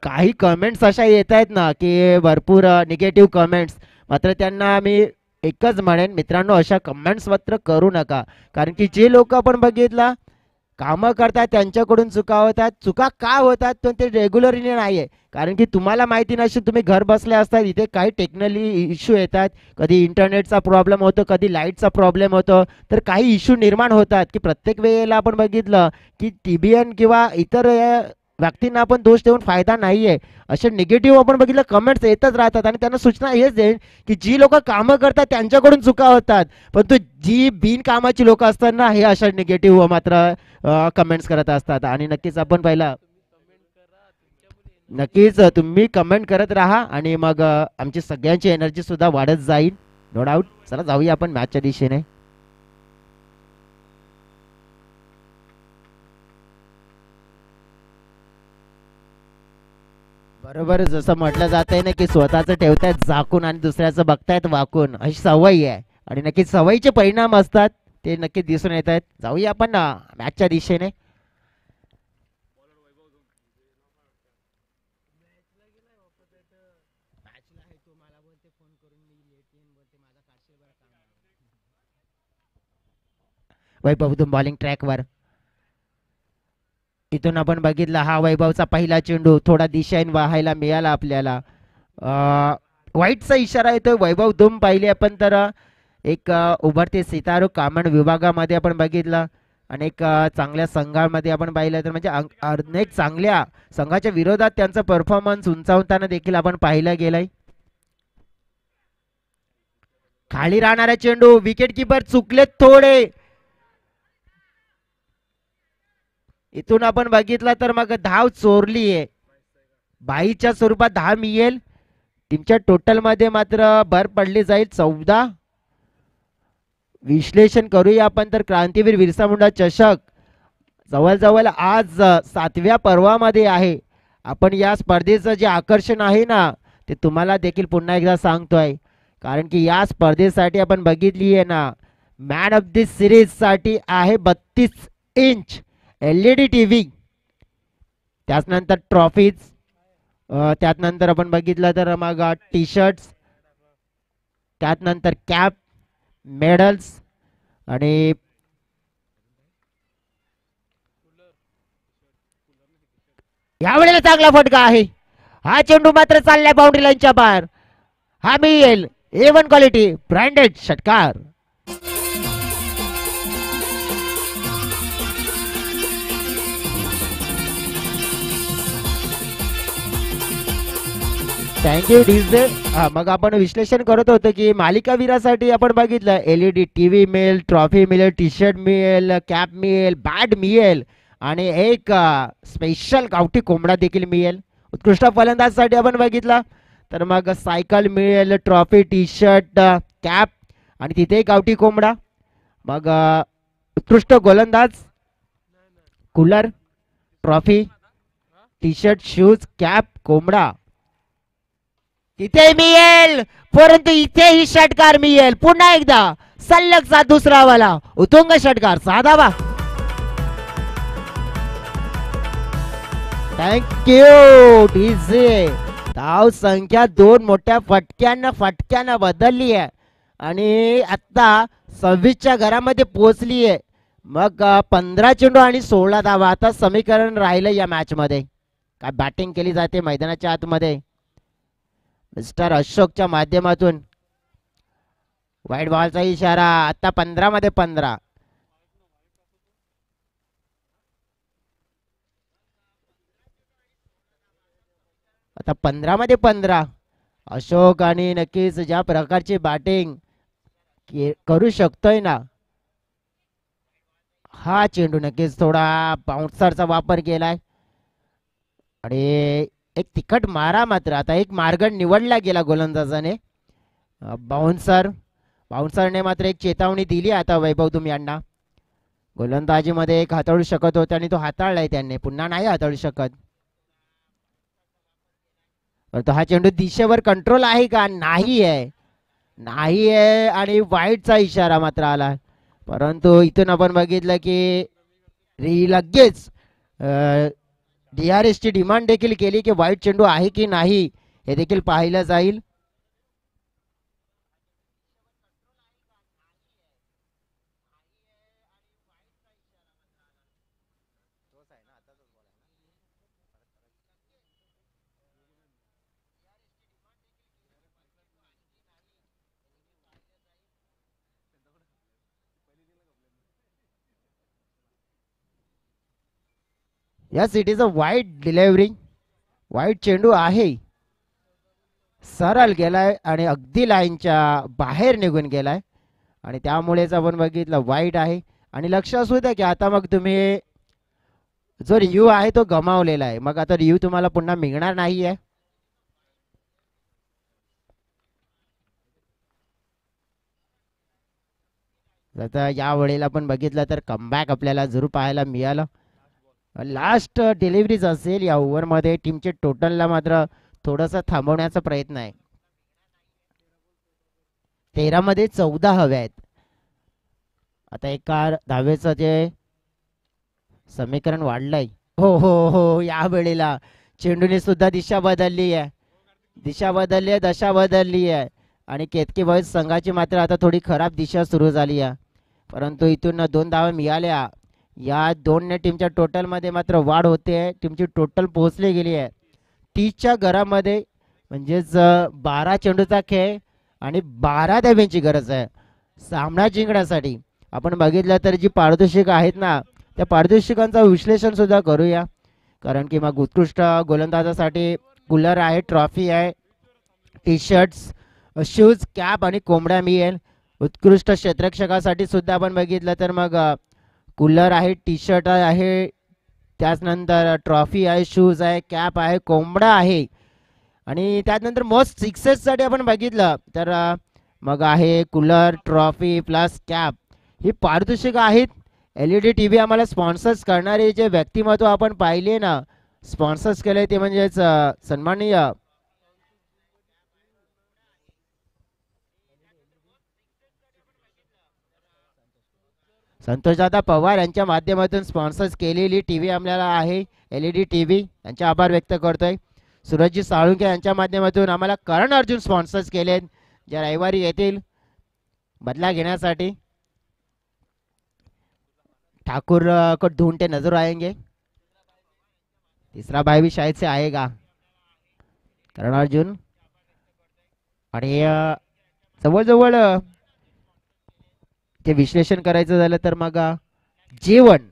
काही कमेंट्स अशा येत आहेत ना की भरपूर निगेटिव्ह कमेंट्स, मात्र त्यांना मी एकच म्हणेन मित्रांनो, अशा कमेंट्स मात्र करू नका. कारण की जे लोक आपण बघितलं कामं करतात त्यांच्याकडून चुका होतात. चुका का होतात तर ते रेग्युलरली नाही आहे, कारण की तुम्हाला माहिती नसेल, तुम्ही घर बसले असतात, इथे काही टेक्निकली इश्यू येतात, कधी इंटरनेटचा प्रॉब्लेम होतो, कधी लाईटचा प्रॉब्लेम होतो, तर काही इश्यू निर्माण होतात की प्रत्येक वेळेला आपण बघितलं की टीबीएन किंवा इतर व्यक्तींना आपण दोष देऊन फायदा नाहीये. असे निगेटिव्ह आपण बघितलं कमेंट्स येतच राहतात आणि त्यांना सूचना हेच देईल की जी लोक कामं करतात त्यांच्याकडून चुका होतात, परंतु जी बिनकामाची लोक असतात ना हे अशा निगेटिव्ह मात्र कमेंट्स करत असतात. आणि नक्कीच आपण पाहिलं, नक्कीच तुम्ही कमेंट करत राहा आणि मग आमची सगळ्यांची एनर्जी सुद्धा वाढत जाईल, नो डाऊट. चला जाऊया आपण मॅचच्या दिशेने. बरोबर, जसं म्हटलं जात आहे ना की स्वतःच ठेवतायत झाकून आणि दुसऱ्याचं बघतायत वाकून, अशी सवय आहे आणि नक्कीच सवयीचे परिणाम असतात, ते नक्कीच दिसून येत आहेत. जाऊया आपण मॅचच्या दिशेने. वैभव तुम बॉलिंग ट्रॅकवर, इथून आपण बघितलं हा वैभवचा पहिला चेंडू थोडा दिशेने वाहायला मिळाला आपल्याला. वाईटचा इशारा येतोय. वैभव धूम पाहिले आपण तर एक उभरते सितारू कामन विभागामध्ये आपण बघितलं, अनेक चांगल्या संघामध्ये आपण पाहिलं तर म्हणजे अनेक चांगल्या संघाच्या विरोधात त्यांचा परफॉर्मन्स उंचावताना देखील आपण पाहिलं गेलंय. खाली राहणारा चेंडू, विकेट किपर चुकलेत थोडे, इथून आपण बघितलं तर मग धाव चोरली आहे, बाईच्या स्वरूपात धाव मिळेल. टीमच्या टोटल मध्ये मात्र भर पडली जाईल 14. विश्लेषण करूया आपण तर क्रांतीवीर बिरसा मुंडा चषक जवळजवळ आज 7व्या पर्वामध्ये आहे. आपण या स्पर्धेचं जे आकर्षण आहे ना ते तुम्हाला देखील पुन्हा एकदा सांगतोय, कारण की या स्पर्धेसाठी आपण बघितली आहे ना, मॅन ऑफ द सिरीज साठी आहे 32 इंच LED TV, त्यानंतर ट्रॉफीज, त्यानंतर आपण बघितलं तर मग टी शर्ट्स, त्यानंतर कॅप, मेडल्स आणि यावेळेला चांगला फटका आहे. हा चेंडू मात्र चाललाय बाउंड्री लाईनच्या बाहेर. हा मिळेल A1 क्वालिटी ब्रँडेड षटकार. Thank you DJ. मग आपण विश्लेषण करत होतो की मालिकावीरासाठी आपण बघितलं LED TV मिळेल, ट्रॉफी मिळेल, टी शर्ट मिळेल, कॅप मिळेल, बॅट मिळेल आणि एक स्पेशल गावठी कोंबडा देखील मिळेल. उत्कृष्ट फलंदाजसाठी आपण बघितलं तर मग सायकल मिळेल, ट्रॉफी, टी शर्ट, कॅप आणि तिथे गावठी कोंबडा. मग उत्कृष्ट गोलंदाज cooler, trophy, T shirt, shoes, cap, कोंबडा तिथे मिळेल, परंतु इथेही षटकार मिळेल. पुन्हा एकदा सलगचा दुसरा वाला उतुंग षटकार, साधावा. Thank you DJ. धाव संख्या 2 मोठ्या फटक्यानं बदलली आहे आणि आता 26च्या घरामध्ये पोहोचली आहे. मग 15 चेंडू आणि 16 धावा आता समीकरण राहिलं या मॅच मध्ये. काय बॅटिंग केली जाते मैदानाच्या आतमध्ये मिस्टर अशोकच्या माध्यमातून. वाईट बॉलचा इशारा. आता 15 मध्ये 15. आता 15 मध्ये 15. अशोक आणि नक्कीच ज्या प्रकारची बॅटिंग करू शकतोय ना, हा चेंडू नक्कीच थोडा बाउन्सरचा वापर केलाय आणि एक तिखट मारा. मात्र आता एक मार्ग निवडला गेला गोलंदाजाने. बाउन्सर बाउन्सरने मात्र एक चेतावणी दिली आता वैभव दुम यांना. गोलंदाजीमध्ये एक हाताळू शकत होते आणि तो हाताळलाय त्यांनी, पुन्हा नाही हाताळू शकत. परंतु हा चेंडू दिशेवर कंट्रोल आहे का? नाही आहे, नाही आहे. आणि वाईटचा इशारा मात्र आला. परंतु इथून आपण बघितलं की लगेच DRS ची डिमांड देखील केली की वाईट चेंडू आहे की नाही हे देखील पाहिलं जाईल. यस, इट इज अ वाईट डिलिव्हरी. वाईट चेंडू आहे. सरळ गेलाय आणि अगदी लाईनच्या बाहेर निघून गेलाय आणि त्यामुळेच आपण बघितलं वाईट आहे. आणि लक्ष असू द्या की आता मग तुम्ही जो रिव्ह्यू आहे तो गमावलेला आहे. मग आता रिव्ह्यू तुम्हाला पुन्हा मिळणार नाहीये. आता या वेळेला पण बघितलं तर कमबॅक आपल्याला जरूर पाहायला मिळालं. लास्ट डिलिव्हरीज असेल या ओव्हरमध्ये. टीमचे टोटलला मात्र थोडंसं थांबवण्याचा प्रयत्न आहे. 13 मध्ये 14 हवे आहेत. आता एका धावेचं जे समीकरण वाढलंय. हो हो हो, या वेळेला चेंडूने सुद्धा दिशा बदलली आहे. दिशा बदलली आहे, दशा बदलली आहे आणि केतकी बॉईज संघाची मात्र आता थोडी खराब दिशा सुरू झाली आहे. परंतु इथून 2 धावा मिळाल्या. या 2ने टीमच्या टोटलमध्ये मात्र वाढ होते. टीमची टोटल पोहोचली गेली आहे 30च्या घरामध्ये. म्हणजेच 12 चेंडूचा खेळ आणि 12 धाव्यांची गरज आहे सामना जिंकण्यासाठी. आपण बघितलं तर जी पारितोषिक आहेत ना, त्या पारितोषिकांचं विश्लेषण सुद्धा करूया. कारण की मग उत्कृष्ट गोलंदाजासाठी कूलर आहे, ट्रॉफी आहे, टी शर्ट्स, शूज, कॅप आणि कोंबड्या मिळेल. उत्कृष्ट क्षेत्ररक्षकासाठी सुद्धा आपण बघितलं तर मग कूलर आहे, टी शर्ट आहे, त्याचनंतर ट्रॉफी आहे, शूज आहे, कॅप आहे, कोंबडा आहे. आणि त्यानंतर मोस्ट सिक्सेससाठी आपण बघितलं तर मग आहे कूलर, ट्रॉफी प्लस कॅप. ही पारितोषिक आहेत. LED TV आम्हाला स्पॉन्सर्स करणारे जे व्यक्तिमत्व आपण पाहिले ना, स्पॉन्सर्स केले ते म्हणजेच सन्माननीय संतोषदादा पवार यांच्या माध्यमातून स्पॉन्सर्स केलेली टीव्ही आम्हाला आहे LED TV. यांचे आभार व्यक्त करतोय. सूरजजी साळुंके यांच्या माध्यमातून आम्हाला करण अर्जुन स्पॉन्सर्स केले, ज्या रविवारी येतील बदला घेण्यासाठी. ठाकुर को ढूंढते नजर आएंगे. तीसरा भाई भी शायद से आएगा. करण अर्जुन आणि जवळजवळ ते विश्लेषण करायचं झालं तर मग जेवण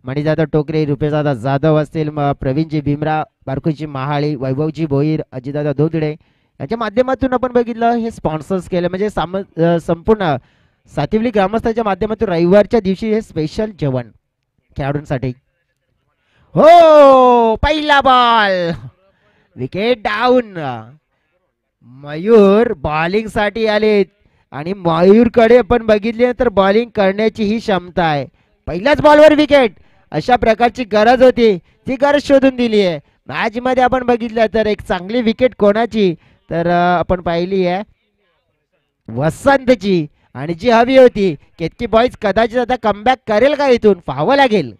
मणिदादा टोकरे, रुपेशदादा जाधव असतील, प्रवीणजी भीमरा, बारकुजी महाळी, वैभवजी भोईर, अजितदादा धोदडे यांच्या माध्यमातून आपण बघितलं हे स्पॉन्सर्स केले. म्हणजे संपूर्ण सातिवली ग्रामस्थांच्या माध्यमातून रविवारच्या दिवशी हे स्पेशल जेवण खेळाडूंसाठी. हो, पहिला ball, wicket down. Mayur bowling साठी आलेत आणि मयूरकडे आपण बघितले तर बॉलिंग करण्याची ही क्षमता आहे. पहिल्याच बॉलवर विकेट. अशा प्रकारची गरज होती, ती गरज शोधून दिली आहे. मॅच मध्ये आपण बघितलं तर एक चांगली विकेट कोणाची तर आपण पाहिली आहे वसंतची. आणि जी हवी होती केतकी बॉईज कदाचित आता कमबॅक करेल का, इथून पाहावं लागेल.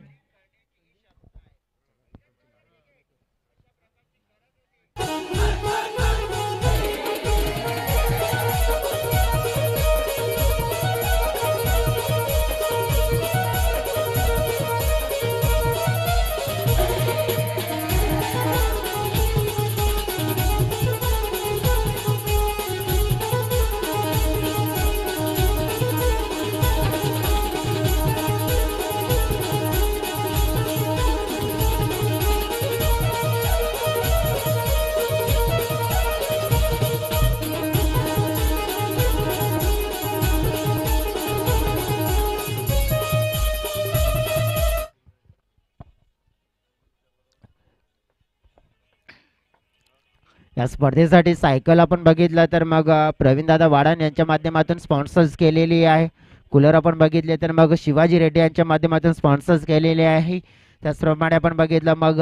या स्पर्धेसाठी सायकल आपण बघितलं तर मग प्रवीणदादा वाडान यांच्या माध्यमातून स्पॉन्सर्स केलेली आहे. कूलर आपण बघितले तर मग शिवाजी रेड्डी यांच्या माध्यमातून स्पॉन्सर्स केलेले आहे. त्याचप्रमाणे आपण बघितलं मग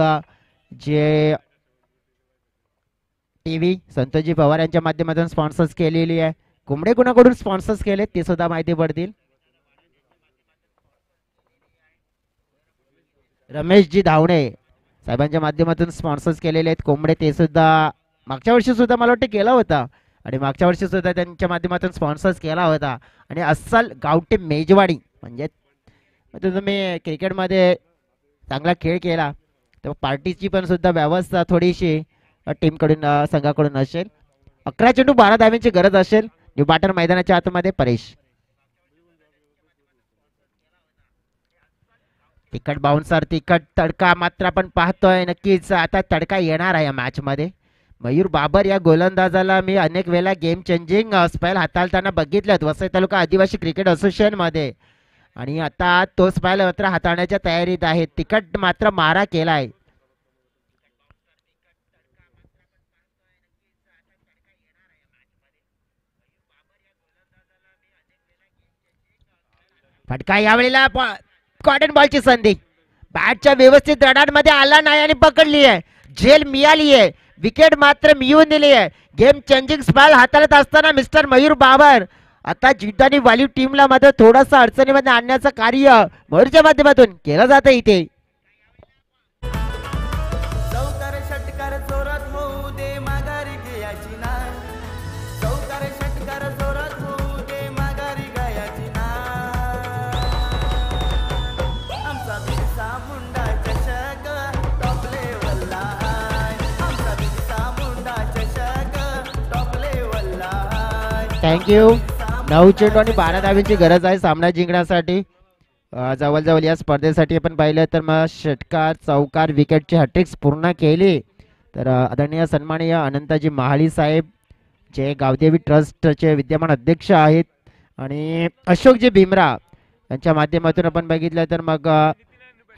जे टीव्ही संतोषजी पवार यांच्या माध्यमातून स्पॉन्सर्स केलेली आहे. कोंबडे कुणाकडून स्पॉन्सर्स केले ते सुद्धा माहिती पडतील. रमेशजी धावणे साहेबांच्या माध्यमातून स्पॉन्सर्स केलेले आहेत कोंबडे, ते सुद्धा मागच्या वर्षी सुद्धा मला वाटतं केला होता आणि मागच्या वर्षी सुद्धा त्यांच्या माध्यमातून स्पॉन्सर्स केला होता. आणि अस्सल गावठी मेजवानी म्हणजे तुम्ही क्रिकेटमध्ये चांगला खेळ केला तर पार्टीची पण सुद्धा व्यवस्था थोडीशी टीमकडून संघाकडून असेल. 11 चेंडू 12 धाव्यांची गरज असेल. न्यू बॅटर मैदानाच्या आतमध्ये परेश तिकट बाउन्सर तिकट तडका मात्र आपण पाहतोय नक्कीच आता तडका येणार आहे या मॅच मध्ये. मयूर बाबर या गोलंदाजाला मी अनेक वेळा गेम चेंजिंग स्पेल हाताळताना बघितलं वसई तालुका आदिवासी क्रिकेट असोसिएशन मध्ये आणि आता तो स्पेल मात्र हाताळण्याच्या तयारीत आहे. तिकट मात्र मारा केलाय. फटका यावेळेला कॉटन बॉलची संधी बॅटच्या व्यवस्थित रडारमध्ये आला नाही आणि पकडली आहे. झेल मिळाली आहे. विकेट मात्र मिळवून दिली आहे. गेम चेंजिंग स्पेल हाताळत असताना मिस्टर मयूर बाबर आता जिद्दानी व्हॅल्यू टीमला मात्र थोडासा अडचणीमध्ये आणण्याचं कार्य मयूरच्या माध्यमातून केलं जातं इथे. थँक्यू. 9 चेंडू आणि 12 धाव्यांची गरज आहे सामना जिंकण्यासाठी. जवळजवळ या स्पर्धेसाठी आपण पाहिलं तर मग षटकार चौकार विकेटची हॅट्रिक्स पूर्ण केली. तर आदरणीय सन्माननीय अनंताजी महाळी साहेब जे गावदेवी ट्रस्टचे विद्यमान अध्यक्ष आहेत आणि अशोकजी भीमरा यांच्या माध्यमातून आपण बघितलं तर मग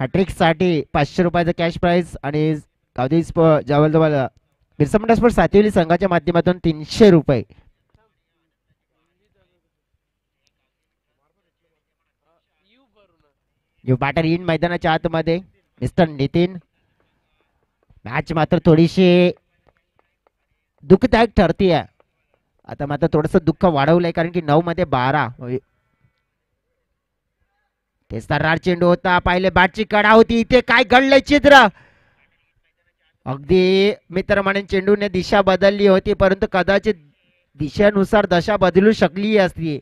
हॅट्रिक्ससाठी 500 रुपयाचं कॅश प्राईज आणि गावदेवी जवळजवळ बिरसा मुंडा स्पोर्ट्स सातिवली संघाच्या माध्यमातून 300 रुपये. यू बॅटर इन मैदानाच्या आतमध्ये मिस्टर नितीन. मॅच मात्र थोडीशी दुःखदायक ठरतीये. आता मात्र थोडस दुःख वाढवलंय कारण की 9 मध्ये 12 ते सर्रार चेंडू होता. पाहिले बॅटची कडा होती इथे काय घडलंय चित्र. अगदी मित्र म्हणून चेंडूने दिशा बदलली होती परंतु कदाचित दिशेनुसार दशा बदलू शकली असती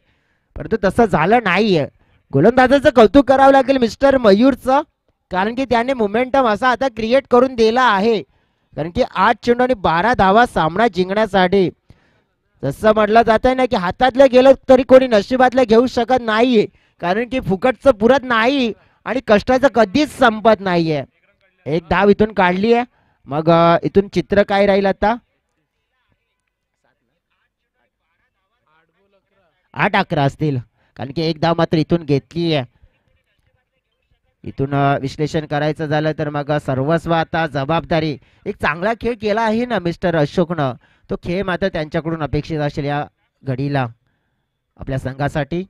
परंतु तसं झालं नाहीये. गोलंदाजाचं कौतुक करावं लागेल मिस्टर मयूरचं कारण की त्याने मोमेंटम असा आता क्रिएट करून दिला आहे. कारण की 8 चेंडू आणि 12 धावा सामना जिंकण्यासाठी जसं म्हटलं जात आहे ना की हातातलं गेलं तरी कोणी नशिबातलं घेऊ शकत नाहीये कारण की फुकटचं पुरत नाही आणि कष्टाचं कधीच संपत नाहीये. एक धाव इथून काढली आहे. मग इथून चित्र काय राहील आता 8-11 असतील कारण की एक धाव मात्र इथून घेतली आहे. इथून विश्लेषण करायचं झालं तर मग सर्वस्व आता जबाबदारी एक चांगला खेळ केला आहे ना मिस्टर अशोकनं तो खेळ मात्र त्यांच्याकडून अपेक्षित असेल या घडीला आपल्या संघासाठी.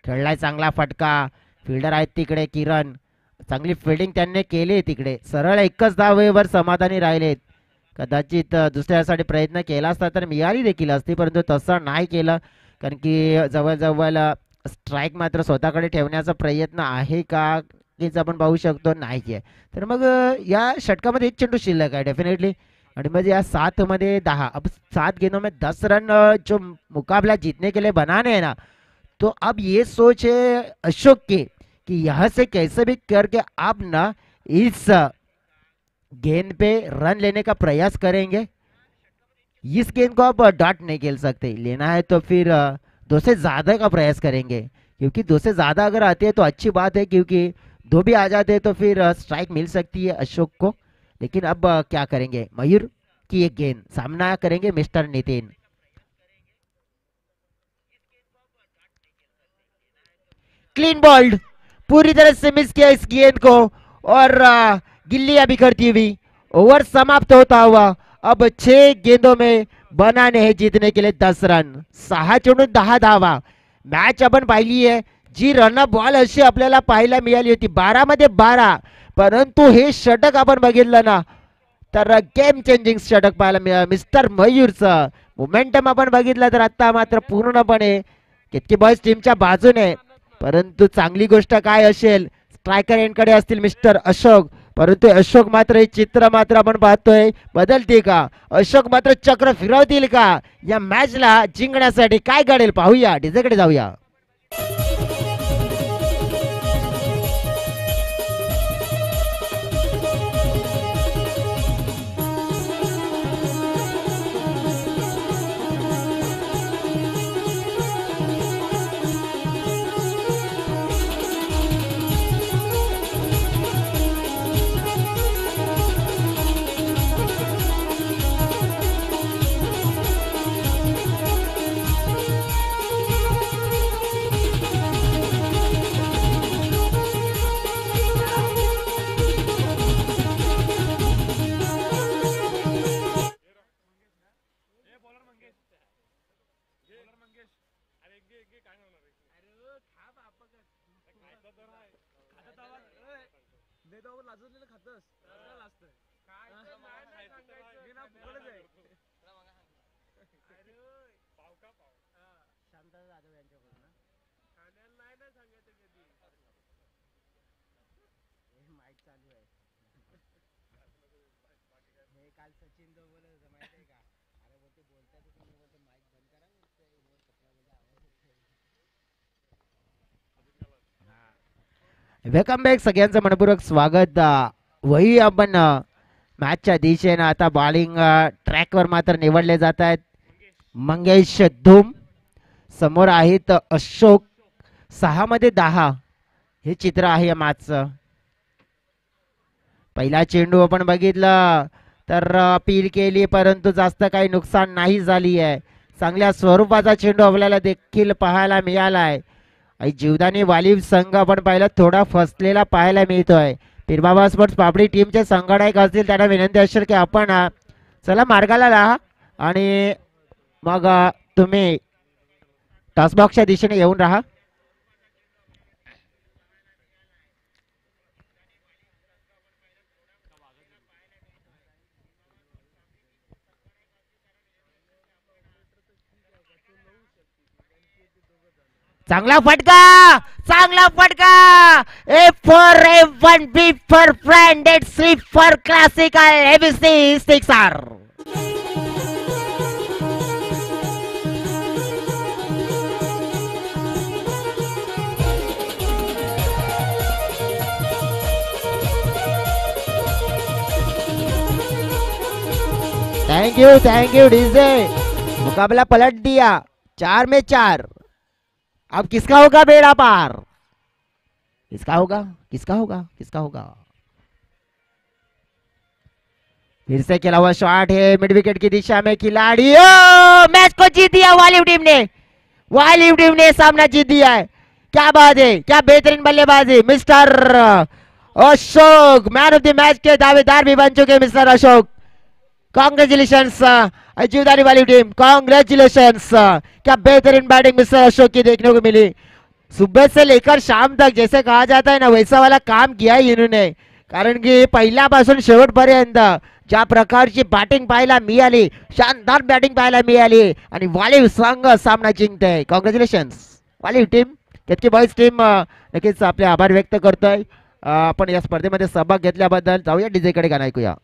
खेळलाय चांगला फटका. फिल्डर आहेत तिकडे किरण चांगली फिल्डिंग त्यांनी केली. तिकडे सरळ एकच धावेवर समाधानी राहिलेत. कदाचित दुसऱ्यासाठी प्रयत्न केला असता तर मिळाली देखील असती परंतु तसं नाही केलं कारण की जवळजवळ स्ट्राईक मात्र स्वतःकडे ठेवण्याचा प्रयत्न आहे का हेच आपण पाहू शकतो नाही आहे. तर मग या षटकामध्ये 1 चेंडू शिल्लक आहे डेफिनेटली आणि मग या 7 मध्ये 10 अब 7 गेंदों में 10 रन जो मुकाबला जीतने के लिए बनाने हैं ना तो अब ये सोच है अशोक की कि यहाँ से कैसे भी करके आप ना इस गेंद पे रन लेने का प्रयास करेंगे. इस गेंद को आप डॉट नहीं खेल सकते. लेना है तो फिर 2 से ज्यादा का प्रयास करेंगे क्योंकि 2 से ज्यादा अगर आते हैं तो अच्छी बात है क्योंकि 2 भी आ जाते हैं तो फिर स्ट्राइक मिल सकती है अशोक को. लेकिन अब क्या करेंगे मयूर की एक गेंद सामना करेंगे मिस्टर नितिन. क्लीन बॉल्ड पूरी तरह से मिस किया इस गेंद को और गिल्ली अभी करती हुई ओवर समाप्त होता हुआ अब 6 गेंदों में बनाने हैं जीतने के लिए 10 रन. 6 चेंडूत 10 धावा. मॅच आपण पाहिली आहे जी रन बॉल अशी आपल्याला पाहायला मिळाली होती 12 मध्ये 12. परंतु हे षटक आपण बघितलं ना तर गेम चेंजिंग षटक पाहायला मिळालं मिस्टर मयूरचं. मोमेंटम आपण बघितलं तर आता मात्र पूर्णपणे केतकी बॉयज टीमच्या बाजूने. परंतु चांगली गोष्ट काय असेल स्ट्रायकर एंडकडे असतील मिस्टर अशोक. परंतु अशोक मात्र हे चित्र मात्र आपण पाहतोय बदलते का. अशोक मात्र चक्र फिरवतील का या मॅचला जिंकण्यासाठी काय घडेल पाहूया. डीजेकडे जाऊया. वेलकम बॅक सगळ्यांचं मनपूर्वक स्वागत. वही आपण मॅचच्या दिशेनं आता बॉलिंग ट्रॅकवर मात्र निवडले जात आहेत. मंगेश धूम समोर आहेत अशोक. 6 मध्ये 10 हे चित्र आहे या मॅचचं. पहिला चेंडू आपण बघितलं तर अपील केली परंतु जास्त काही नुकसान नाही झाली आहे. चांगल्या स्वरूपाचा चेंडू आपल्याला देखील पाहायला मिळाला आहे. जीवदानी वालीव संघ आपण पाहिलं थोडा फसलेला पाहायला मिळतोय. पीरबाबा स्पोर्ट्स पापडी टीमचे संघटक असतील त्यांना विनंती असेल की आपण चला मार्गाला राहा आणि मग तुम्ही टॉसबॉक्सच्या दिशेने येऊन राहा. चांगला फटका चांगला फटका. A for A1 B for branded C for classical ABC sixer. Thank you DJ. मुकाबला पलट दिया 4 में 4. अब किसका होगा बेड़ा पार. किसका होगा किसका होगा किसका होगा. फिर से खेला हुआ शॉट है मिड विकेट की दिशा में. खिलाड़ी मैच को जीत दिया वालीव टीम ने. वालीव टीम ने सामना जीत दिया है. क्या बात है क्या बेहतरीन बल्लेबाजी mister Ashok. Man of the match के दावेदार भी बन चुके मिस्टर अशोक. कांग्रेचुलेशंस जीवदानी वाली टीम. कांग्रेचुलेशंस. क्या बेहतरीन बैटिंग मिस्टर अशोक की देखने को मिली. सुबह से लेकर शाम तक जैसे कहा जाता है ना वैसा वाला काम किया है इन्होंने. कारण की पहिल्यापासून शेवटपर्यंत ज्या प्रकारची बॅटिंग पाहायला मिळाली शानदार बॅटिंग पाहायला मिळाली आणि वालीव संघ सामना जिंकतोय. Congratulations Valiv team. Ketaki boys team नक्कीच आपले आभार व्यक्त करतोय आपण या स्पर्धेमध्ये सहभाग घेतल्याबद्दल. जाऊया डीजे कडे गाणं ऐकूया.